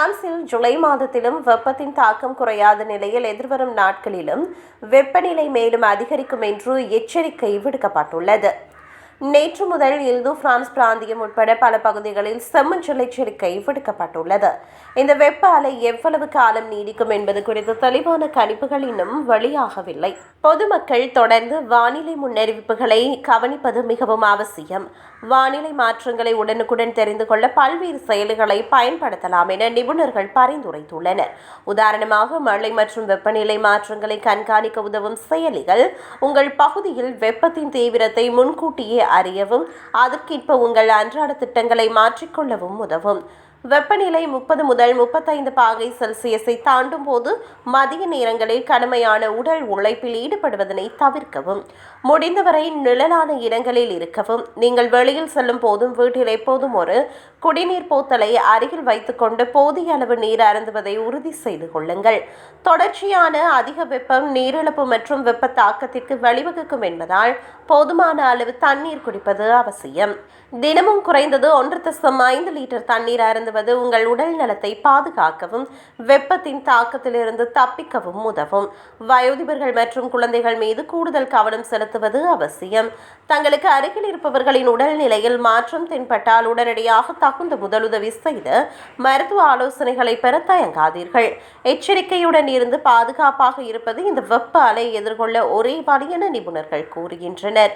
பிரான்சில் ஜூலை மாதத்திலும் வெப்பத்தின் தாக்கம் குறையாத நிலையில் எதிர்வரும் நாட்களிலும் வெப்பநிலை மேலும் அதிகரிக்கும் என்று எச்சரிக்கை விடுக்கப்பட்டுள்ளது. நேற்று முதல் இல்து பிரான்ஸ் பிராந்தியம் உட்பட பல பகுதிகளில் செம்மஞ்சள் எச்சரிக்கை விடுக்கப்பட்டுள்ளது. இந்த வெப்ப அலை எவ்வளவு காலம் நீடிக்கும் என்பது குறித்த தெளிவான கணிப்புகள் இன்னும் வெளியாகவில்லை. பொதுமக்கள் தொடர்ந்து வானிலை முன்னறிவிப்புகளை கவனிப்பது மிகவும் அவசியம். வானிலை மாற்றங்களை உடனுக்குடன் தெரிந்து கொள்ள பல்வேறு செயலிகளை பயன்படுத்தலாம் என நிபுணர்கள் பரிந்துரைத்துள்ளனர். உதாரணமாக, மழை மற்றும் வெப்பநிலை மாற்றங்களை கண்காணிக்க உதவும் செயலிகள் உங்கள் பகுதியில் வெப்பத்தின் தீவிரத்தை முன்கூட்டியே அறியவும் அதற்கேற்ப உங்கள் அன்றாட திட்டங்களை மாற்றிக்கொள்ளவும் உதவும். வெப்பநிலை 30 முதல் 35 பாகை செல்சியஸை தாண்டும் போது மதிய நேரங்களில் கடுமையான உடல் உழைப்பில் ஈடுபடுவதனை தவிர்க்கவும். முடிந்தவரை நிழலான இடங்களில் இருக்கவும். நீங்கள் வெளியில் செல்லும் போதும் வீட்டில் எப்போதும் ஒரு குடிநீர் போத்தலை அருகில் வைத்துக்கொண்டு போதிய அளவு நீர் அருந்துவதை உறுதி செய்து கொள்ளுங்கள். தொடர்ச்சியான அதிக வெப்பம் நீரிழப்பு மற்றும் வெப்ப தாக்கத்திற்கு வழிவகுக்கும் என்பதால் போதுமான அளவு தண்ணீர் குடிப்பது அவசியம். தினமும் குறைந்தது 1.5 லிட்டர் தண்ணீர் அருந்துவது உங்கள் உடல் நலத்தை பாதுகாக்கவும் வெப்பத்தின் தாக்கத்திலிருந்து தப்பிக்கவும் உதவும். வயோதிபர்கள் மற்றும் குழந்தைகள் மீது கூடுதல் கவனம் செலுத்துவது அவசியம். தங்களுக்கு அருகில் இருப்பவர்களின் உடல் நிலையில் மாற்றம் தென்பட்டால் உடனடியாக தகுந்த முதலுதவி செய்து மருத்துவ ஆலோசனைகளை பெற தயங்காதீர்கள். எச்சரிக்கையுடன் இருந்து பாதுகாப்பாக இருப்பது இந்த வெப்ப அலை எதிர்கொள்ள ஒரே வழி என நிபுணர்கள் கூறுகின்றனர்.